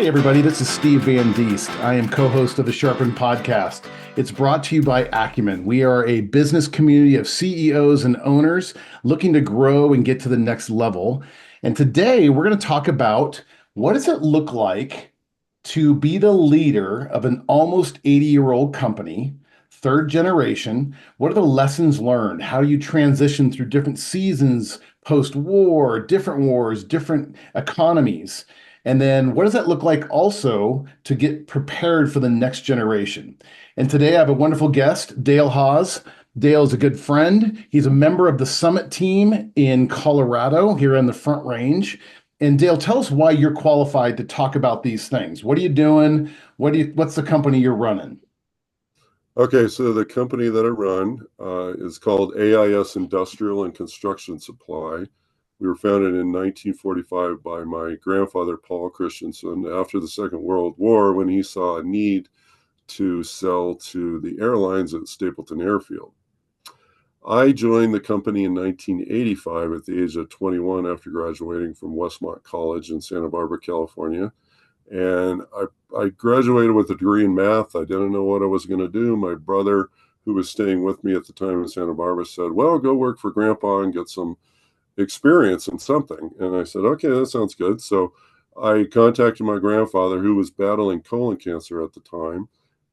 Hey, everybody, this is Steve Van Diest. I am co host of the Sharpen podcast. It's brought to you by Acumen. We are a business community of CEOs and owners looking to grow and get to the next level. And today we're going to talk about what does it look like to be the leader of an almost 80-year-old company, third generation. What are the lessons learned? How do you transition through different seasons, post-war, different wars, different economies? And then what does that look like also to get prepared for the next generation? And today I have a wonderful guest, Dale Hahs. Dale is a good friend. He's a member of the Summit team in Colorado here in the Front Range. And Dale, tell us why you're qualified to talk about these things. What are you doing? What's the company you're running? Okay, so the company that I run is called AIS Industrial and Construction Supply. We were founded in 1945 by my grandfather, Paul Christensen, after the Second World War, when he saw a need to sell to the airlines at Stapleton Airfield. I joined the company in 1985 at the age of 21 after graduating from Westmont College in Santa Barbara, California. And I graduated with a degree in math. I didn't know what I was going to do. My brother, who was staying with me at the time in Santa Barbara, said, well, go work for Grandpa and get some experience in something. And I said, okay, that sounds good. So I contacted my grandfather, who was battling colon cancer at the time,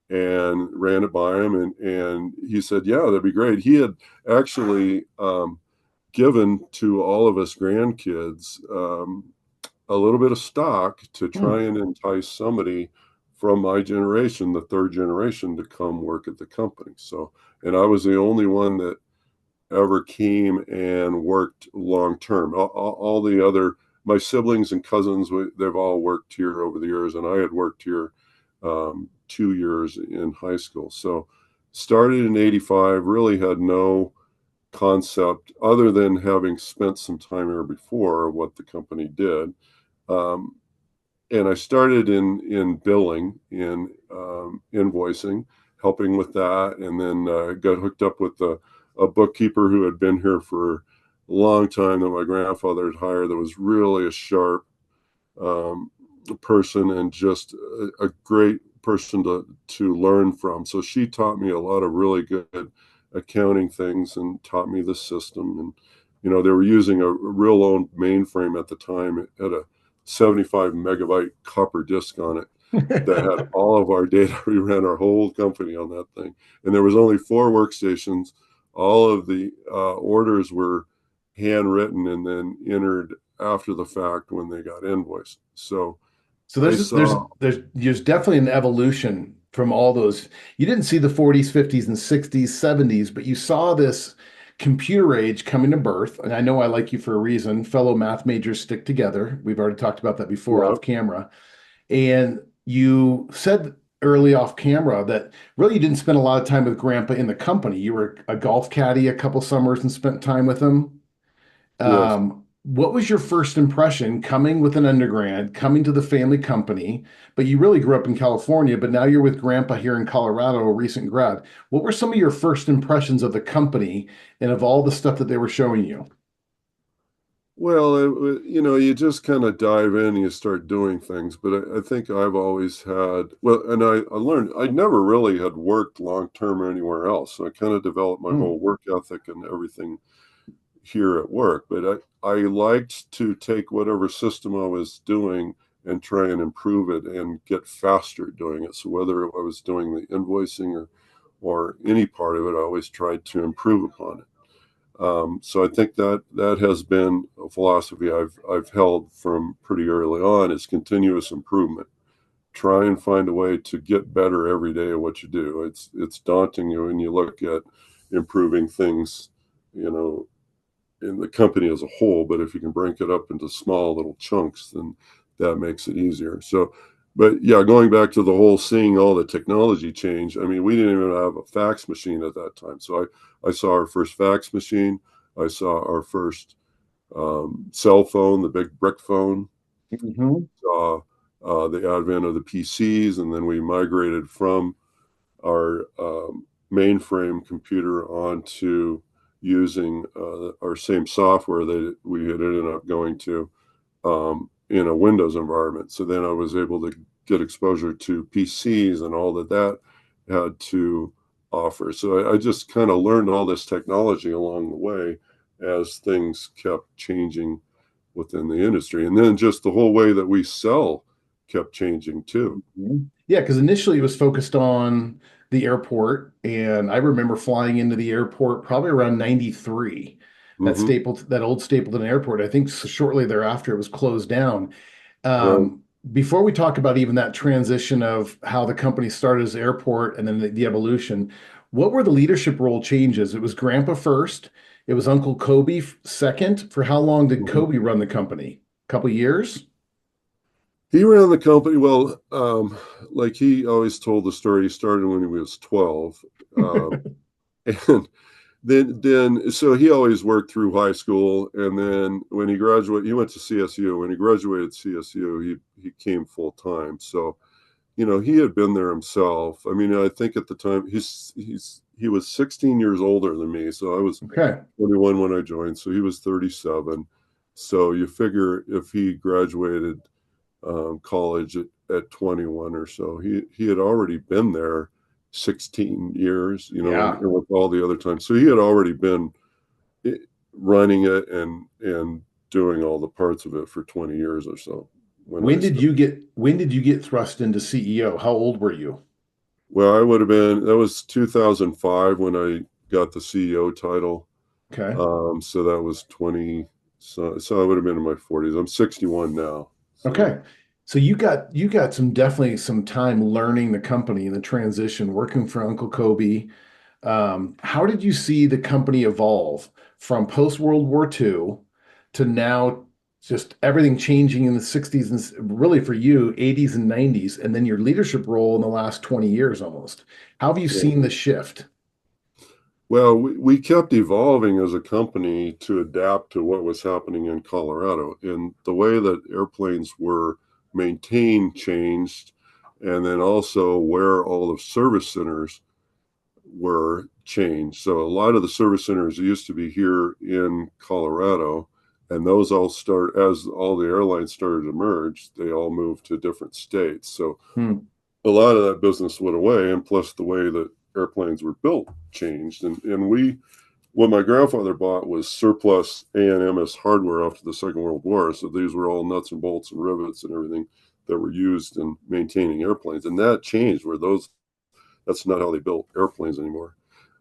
and ran it by him. And he said, yeah, that'd be great. He had actually given to all of us grandkids a little bit of stock to try and entice somebody from my generation, the third generation, to come work at the company. So, and I was the only one that ever came and worked long term. All the other, my siblings and cousins, they've all worked here over the years, and I had worked here 2 years in high school. So started in 85, really had no concept other than having spent some time here before what the company did. And I started in billing, in invoicing, helping with that, and then got hooked up with a bookkeeper who had been here for a long time that my grandfather had hired, that was really a sharp person and just a great person to learn from. So she taught me a lot of really good accounting things and taught me the system. And, you know, they were using a real old mainframe at the time. It had a 75 megabyte copper disk on it that had all of our data. We ran our whole company on that thing. And there was only 4 workstations. All of the orders were handwritten and then entered after the fact when they got invoiced. So there's definitely an evolution from all those. You didn't see the 40s, 50s, and 60s, 70s, but you saw this computer age coming to birth. And I know I like you for a reason. Fellow math majors stick together. We've already talked about that before yeah, off camera. And you said early off camera that really you didn't spend a lot of time with Grandpa in the company. You were a golf caddy a couple summers and spent time with him. yes. What was your first impression coming with an undergrad, coming to the family company, but you really grew up in California, but now you're with Grandpa here in Colorado, a recent grad. What were some of your first impressions of the company and of all the stuff that they were showing you? Well, you know, you just kind of dive in and you start doing things. But I think I've always had, well, and I learned, I never really had worked long term anywhere else. So I kind of developed my Hmm. whole work ethic and everything here at work. But I liked to take whatever system I was doing and try and improve it and get faster at doing it. So whether I was doing the invoicing or any part of it, I always tried to improve upon it. So I think that has been a philosophy I've held from pretty early on, is continuous improvement. Try and find a way to get better every day at what you do. It's daunting when you look at improving things, you know, in the company as a whole, but if you can break it up into small little chunks, then that makes it easier. So, but yeah, going back to the whole seeing all the technology change, I mean, we didn't even have a fax machine at that time. So I saw our first fax machine. I saw our first cell phone, the big brick phone. Mhm. Saw the advent of the PCs, and then we migrated from our mainframe computer onto using our same software that we had ended up going to. in a Windows environment. So then I was able to get exposure to PCs and all that had to offer. So I just kind of learned all this technology along the way as things kept changing within the industry. And then just the whole way that we sell kept changing too. Mhm. Yeah, because initially it was focused on the airport, and I remember flying into the airport probably around 93. Hmm. That old Stapleton Airport. I think shortly thereafter it was closed down. Right. Before we talk about even that transition of how the company started as airport and then the evolution, what were the leadership role changes? It was Grandpa first. It was Uncle Kobe second. For how long did Mhm. Kobe run the company? A couple years? He ran the company. Well, like he always told the story. He started when he was 12. And so he always worked through high school, and then when he graduated, he went to CSU. When he graduated CSU, he came full time. So he had been there himself. I mean, I think at the time he was 16 years older than me, so I was Okay. 21 when I joined, so he was 37. So you figure if he graduated college at 21 or so. He had already been there 16 years, Yeah. and with all the other times. So he had already been eh, running it and doing all the parts of it for 20 years or so when I started. When did you get thrust into CEO? How old were you? Well, I would have been that was 2005 when I got the CEO title. Okay. So that was 20. So I would have been in my 40s. I'm 61 now. So Okay. So you got definitely some time learning the company and the transition, working for Uncle Kobe. How did you see the company evolve from post World War II to now just everything changing in the 60s and really for you, 80s and 90s, and then your leadership role in the last 20 years almost? How have you yeah. seen the shift? Well, we kept evolving as a company to adapt to what was happening in Colorado. And the way that airplanes were maintained changed. And then also where all the service centers were changed. So a lot of the service centers used to be here in Colorado. And those all as all the airlines started to merge, they all moved to different states. So Hmm. a lot of that business went away. And plus the way that airplanes were built changed. And what my grandfather bought was surplus A&MS hardware after the Second World War. So these were all nuts and bolts and rivets and everything that were used in maintaining airplanes. And that changed where that's not how they built airplanes anymore.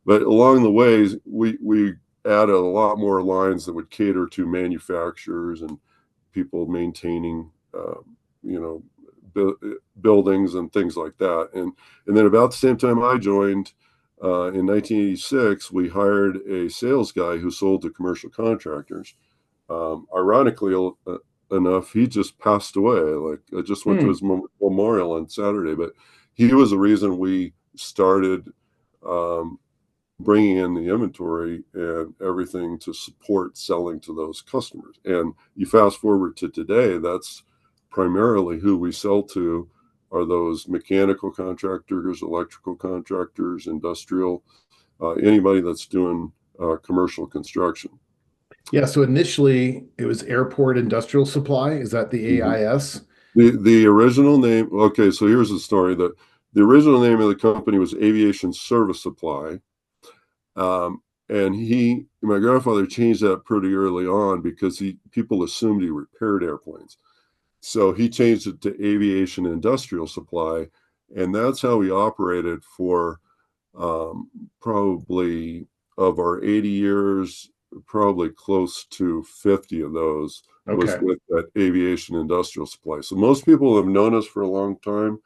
But along the ways, we added a lot more lines that would cater to manufacturers and people maintaining, you know, buildings and things like that. And then about the same time I joined, in 1986, we hired a sales guy who sold to commercial contractors. Ironically enough, he just passed away. Like I just went to Hmm. his memorial on Saturday, but he was the reason we started um, bringing in the inventory and everything to support selling to those customers. And you fast forward to today, that's primarily who we sell to are those mechanical contractors, electrical contractors, industrial, anybody that's doing commercial construction. Yeah, so initially it was Airport Industrial Supply. Is that the Mhm. AIS? The original name, okay, so here's the story. The original name of the company was Aviation Service Supply. Um, and my grandfather changed that pretty early on because people assumed he repaired airplanes. So he changed it to Aviation Industrial Supply, and that's how he operated for um, probably of our 80 years, probably close to 50 of those was Okay. with that Aviation Industrial Supply. So most people who have known us for a long time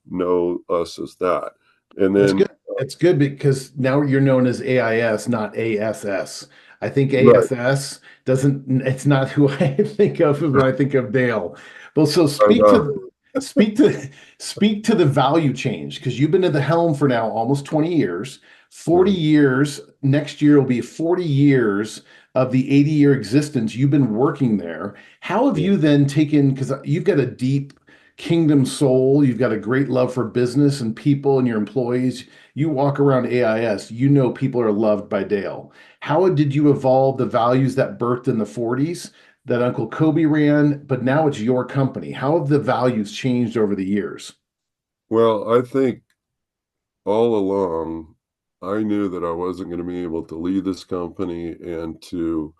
know us as that. And That's then, good. It's good because now you're known as AIS, not ASS. I think right, ASS it's not who I think of when I think of Dale. Well, so I know. speak to speak to the value change because you've been at the helm for now almost 20 years. 40 Right. years, next year will be 40 years of the 80-year existence you've been working there. How have Yeah. you then taken, because you've got a deep kingdom soul. You've got a great love for business and people and your employees. You walk around AIS, you know people are loved by Dale. How did you evolve the values that birthed in the 40s that Uncle Kobe ran, but now it's your company. How have the values changed over the years? Well, I think all along, I knew that I wasn't going to be able to lead this company and to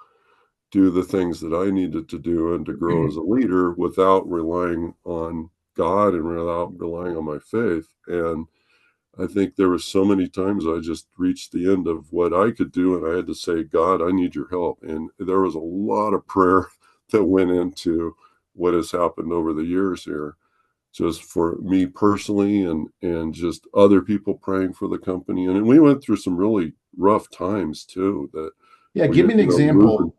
do the things that I needed to do and to grow as a leader without relying on God and without relying on my faith. And I think there were so many times I just reached the end of what I could do, and I had to say, God, I need your help. And there was a lot of prayer that went into what has happened over the years here, just for me personally, and just other people praying for the company. And we went through some really rough times too. That Yeah, we, give me an losing. example.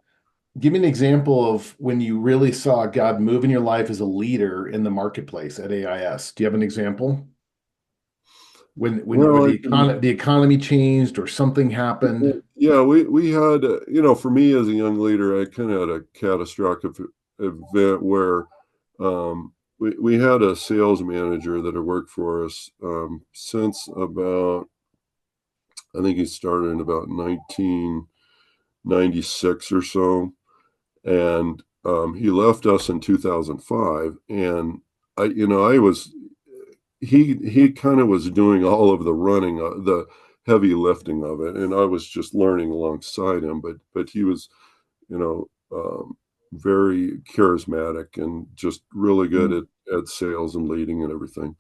Give me an example of when you really saw God move in your life as a leader in the marketplace at AIS. Do you have an example? When where Well, I can. the economy changed or something happened? Yeah, we had, for me as a young leader, I kind of had a catastrophic event where we had a sales manager that had worked for us since about, I think he started in about 1996 or so. And he left us in 2005. And I was, he kind of was doing all of the running, the heavy lifting of it, and I was just learning alongside him. But he was, you know, very charismatic and just really good Hmm. at sales and leading and everything.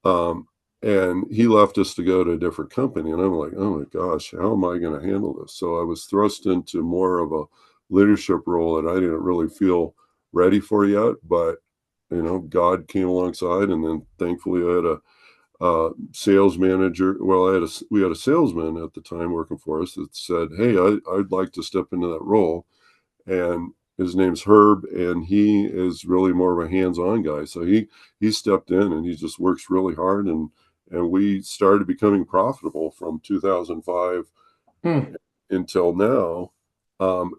Um, and he left us to go to a different company, and I'm like, oh my gosh, how am I going to handle this? So I was thrust into more of a leadership role that I didn't really feel ready for yet, but God came alongside, and then thankfully I had a sales manager. Well, we had a salesman at the time working for us that said, "Hey, I'd like to step into that role," and his name's Herb, and he is really more of a hands-on guy. So he stepped in, and he just works really hard, and we started becoming profitable from 2005 Hmm. until now.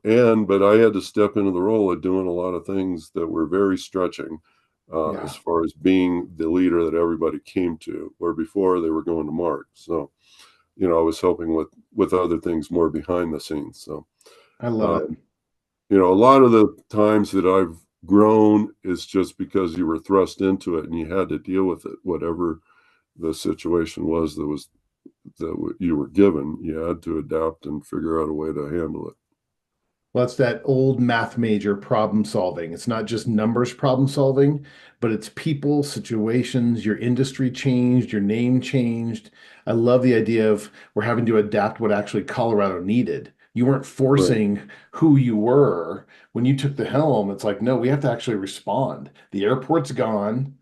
And but I had to step into the role of doing a lot of things that were very stretching, as Yeah, far as being the leader that everybody came to, where before they were going to Mark. So, I was helping with other things more behind the scenes. So, I love it. um, a lot of the times that I've grown is just because you were thrust into it and you had to deal with it, whatever the situation was that you were given. You had to adapt and figure out a way to handle it. Well, it's that old math major problem solving. It's not just numbers problem solving, but it's people, situations, your industry changed, your name changed. I love the idea of we're having to adapt what actually Colorado needed. You weren't Right, forcing who you were when you took the helm. It's like, no, we have to actually respond. The airport's gone.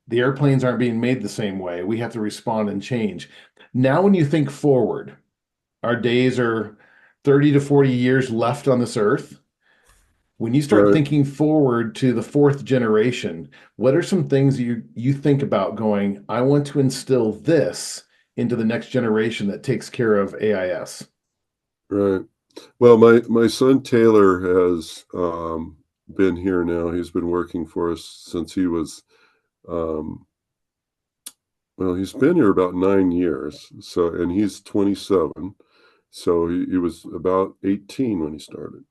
The airplanes aren't being made the same way. We have to respond and change. Now, when you think forward, our days are 30 to 40 years left on this earth. When you start right, thinking forward to the fourth generation, what are some things you think about going, I want to instill this into the next generation that takes care of AIS? right. Well, my son Taylor has been here now. He's been working for us since he was um, well, he's been here about 9 years. So, and he's 27. So he was about 18 when he started.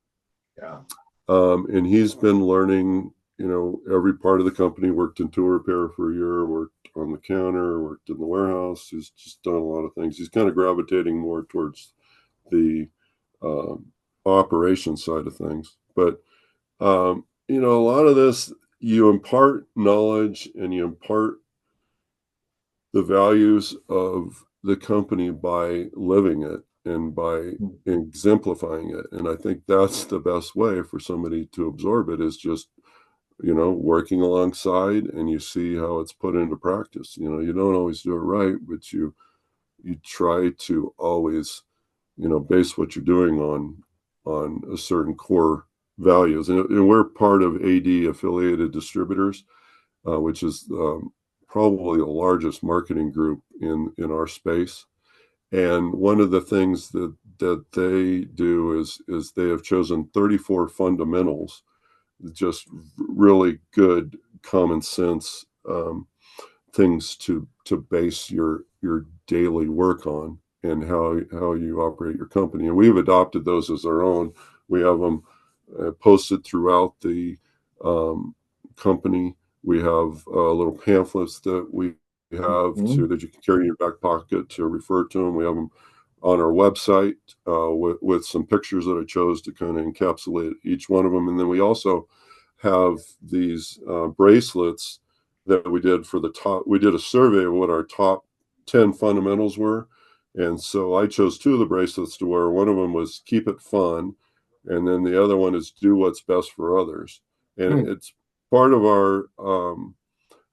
Yeah. And he's been learning, every part of the company. Worked in tool repair for a year, worked on the counter, worked in the warehouse. He's just done a lot of things. He's kind of gravitating more towards the um, operation side of things. But a lot of this, you impart knowledge and you impart the values of the company by living it and by exemplifying it. And I think that's the best way for somebody to absorb it, is just, working alongside, and you see how it's put into practice. You don't always do it right, but you try to always, base what you're doing on a certain core values. And we're part of AD affiliated distributors, which is probably the largest marketing group in our space. And one of the things that they do is they have chosen 34 fundamentals, just really good common sense things to base your daily work on, and how you operate your company. And we've adopted those as our own. We have them posted throughout the um, company. We have little pamphlets that we have Mhm. that you can carry in your back pocket to refer to them. We have them on our website with some pictures that I chose to kind of encapsulate each one of them. And then we also have these bracelets that we did for the top. We did a survey of what our top 10 fundamentals were. And so I chose two of the bracelets to wear. One of them was keep it fun. And then the other one is do what's best for others. And Hmm. it's part of our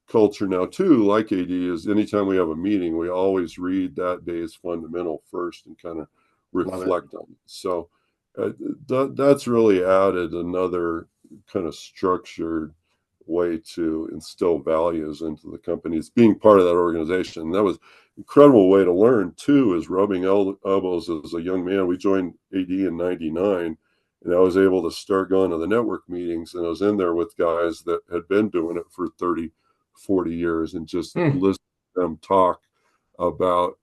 culture now too, like AD, is anytime we have a meeting, we always read that day's fundamental first and kind of Love it. reflect on it. So uh, that's really added another kind of structured way to instill values into the company. It's being part of that organization. That was an incredible way to learn too, is rubbing elbows as a young man. We joined AD in 99. And I was able to start going to the network meetings, and I was in there with guys that had been doing it for 30, 40 years and just Hmm. listen to them talk about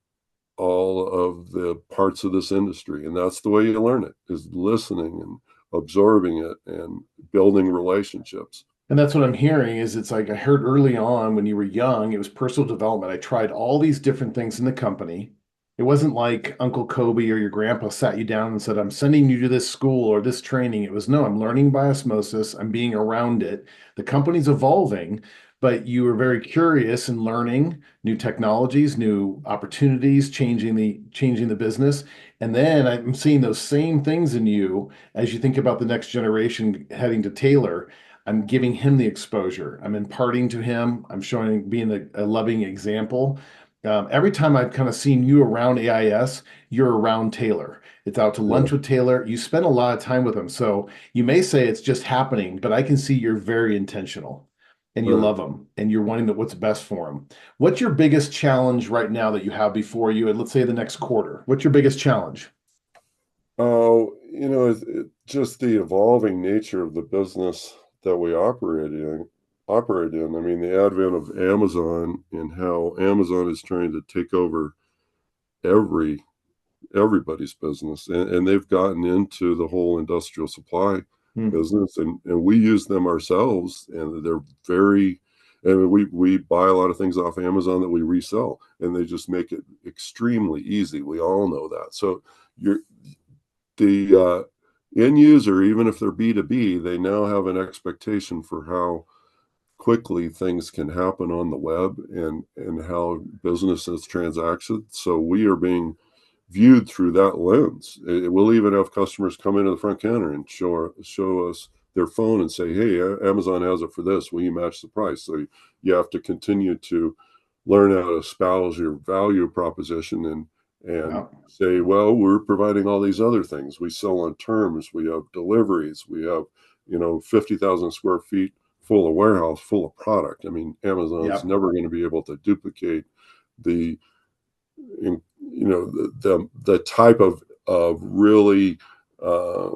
all of the parts of this industry. And that's the way you learn it, is listening and absorbing it and building relationships. And that's what I'm hearing is it's like I heard early on when you were young, it was personal development. I tried all these different things in the company. It wasn't like Uncle Kobe or your grandpa sat you down and said, I'm sending you to this school or this training. It was, no, I'm learning by osmosis. I'm being around it. The company's evolving, but you were very curious and learning new technologies, new opportunities, changing the business. And then I'm seeing those same things in you as you think about the next generation heading to Taylor. I'm giving him the exposure. I'm imparting to him. I'm showing, being a loving example. Every time I've kind of seen you around AIS, you're around Taylor. It's out to Yeah, lunch with Taylor. You spend a lot of time with him. So you may say it's just happening, but I can see you're very intentional and you right. love him and you're wanting what's best for him. What's your biggest challenge right now that you have before you, and let's say the next quarter? What's your biggest challenge? Oh, just the evolving nature of the business that we operate in. I mean, the advent of Amazon and how Amazon is trying to take over every everybody's business, and they've gotten into the whole industrial supply Hmm. business, and we use them ourselves, and they're very. And we buy a lot of things off Amazon that we resell, and they just make it extremely easy. We all know that. So you're the end user, even if they're B2B, they now have an expectation for how quickly things can happen on the web and how business is transacted. So we are being viewed through that lens. It will even have customers come into the front counter and show us their phone and say, "Hey, Amazon has it for this. Will you match the price?" So you have to continue to learn how to espouse your value proposition and Wow. say, "Well, we're providing all these other things. We sell on terms. We have deliveries. We have 50,000 square feet full of warehouse, full of product." I mean, Amazon's Yep. never going to be able to duplicate the the type of really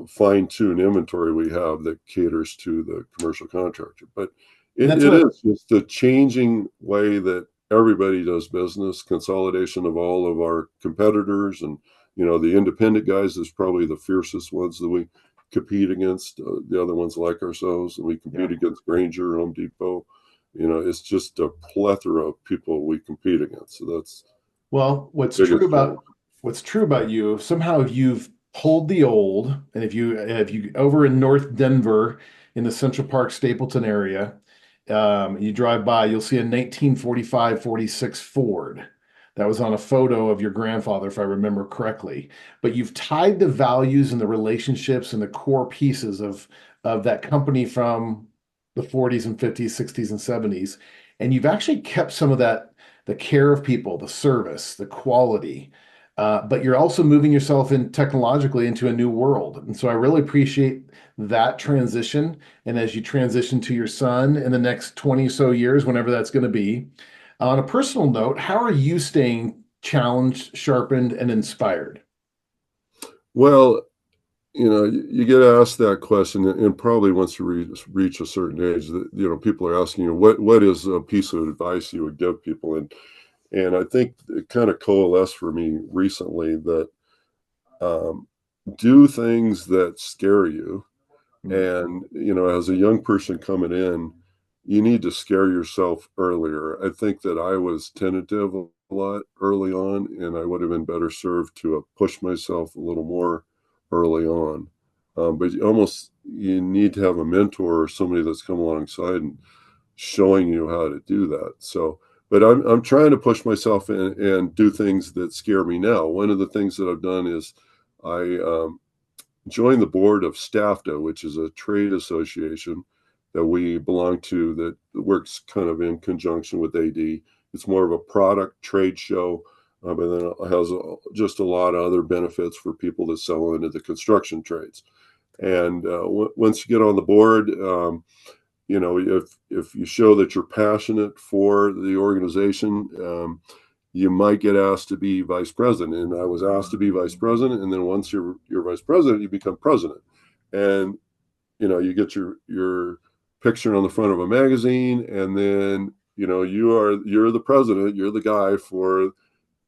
fine-tuned inventory we have that caters to the commercial contractor. But And that's it what is just the changing way that everybody does business, consolidation of all of our competitors, and the independent guys is probably the fiercest ones that we compete against. The other ones like ourselves, and we compete yeah. against Granger, Home Depot. It's just a plethora of people we compete against. So that's Well, biggest challenge. what's true about you, somehow you've pulled the old, and if you over in North Denver in the Central Park Stapleton area, you drive by, you'll see a 1945 46 Ford. That was on a photo of your grandfather, if I remember correctly. But you've tied the values and the relationships and the core pieces of that company from the 40s and 50s, 60s, and 70s. And you've actually kept some of that, the care of people, the service, the quality. But you're also moving yourself in technologically into a new world. And so I really appreciate that transition. And as you transition to your son in the next 20 so years, whenever that's going to be, on a personal note, how are you staying challenged, sharpened, and inspired? Well, you get asked that question, and probably once you reach a certain age, that people are asking you what is a piece of advice you would give people, and I think it kind of coalesced for me recently that um, do things that scare you, Mm. And, as a young person coming in, you need to scare yourself earlier. I think that I was tentative a lot early on, and I would have been better served to have pushed myself a little more early on. But you need to have a mentor or somebody that's come alongside and showing you how to do that. So, but I'm trying to push myself and do things that scare me now. One of the things that I've done is I joined the board of STAFTA, which is a trade association that we belong to that works kind of in conjunction with AD. It's more of a product trade show, but then it has just a lot of other benefits for people that sell into the construction trades. And once you get on the board, if you show that you're passionate for the organization, you might get asked to be vice president. And I was asked to be vice president, and then once you're vice president, you become president, and you get your picture on the front of a magazine, and then you're the president, you're the guy for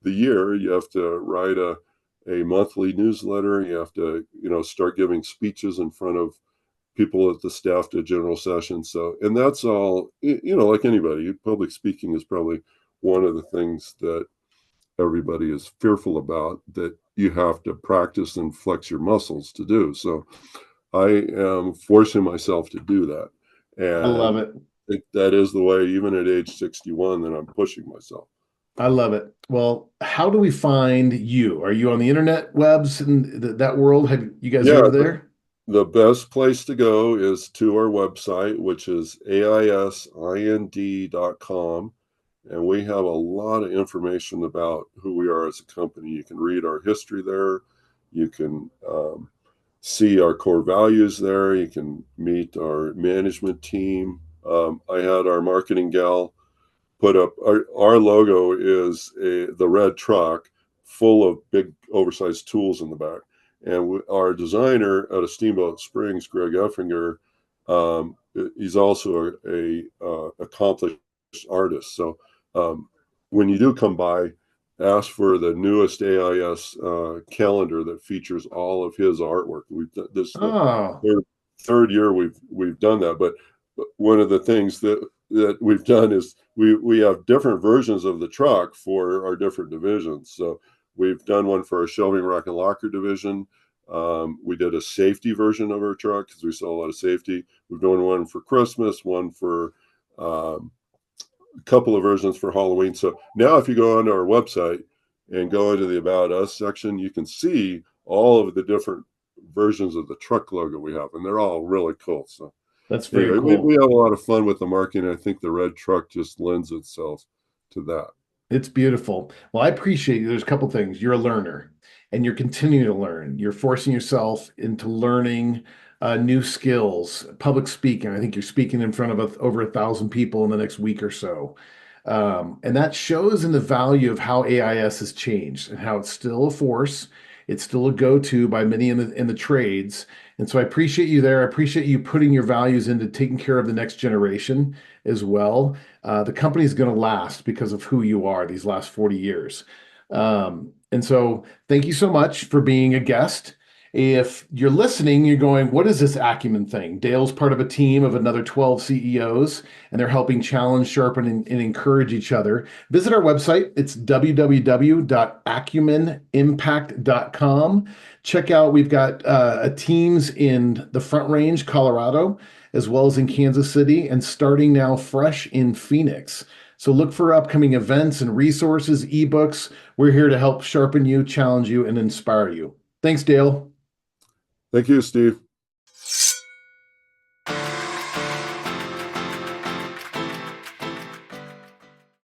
the year. You have to write a monthly newsletter. You have to start giving speeches in front of people at the staff to general session. So, and that's all, like anybody, public speaking is probably one of the things that everybody is fearful about, that you have to practice and flex your muscles to do. So I am forcing myself to do that. I love And it. I think that is the way, even at age 61, that I'm pushing myself. I love it. Well, how do we find you? Are you on the internet webs and that world? Have you guys Yeah, over there? the best place to go is to our website, which is aisind.com. And we have a lot of information about who we are as a company. You can read our history there. You can see our core values there. You can meet our management team. I had our marketing gal put up our logo is the red truck full of big oversized tools in the back. And our designer out of Steamboat Springs, Greg Effinger, he's also a accomplished artist. So when you do come by, ask for the newest AIS calendar that features all of his artwork. This is the Oh, third year we've done that. But one of the things that we've done is we have different versions of the truck for our different divisions. So we've done one for our shelving rack and locker division. We did a safety version of our truck because we saw a lot of safety. We've done one for Christmas, one for a couple of versions for Halloween. So now if you go onto our website and go into the About Us section, you can see all of the different versions of the truck logo we have, and they're all really cool. So that's very anyway, we cool. have a lot of fun with the marketing. I think the red truck just lends itself to that. It's beautiful. Well, I appreciate you. There's a couple things. You're a learner and you're continuing to learn. You're forcing yourself into learning new skills, public speaking. I think you're speaking in front of over 1,000 people in the next week or so. And that shows in the value of how AIS has changed and how it's still a force. It's still a go-to by many in the trades. And so I appreciate you there. I appreciate you putting your values into taking care of the next generation as well. The company is going to last because of who you are these last 40 years. And so thank you so much for being a guest. If you're listening, you're going, what is this Acumen thing? Dale's part of a team of another 12 CEOs, and they're helping challenge, sharpen, and encourage each other. Visit our website. It's www.acumenimpact.com. Check out, we've got teams in the Front Range, Colorado, as well as in Kansas City, and starting now fresh in Phoenix. So look for upcoming events and resources, ebooks. We're here to help sharpen you, challenge you, and inspire you. Thanks, Dale. Thank you, Steve.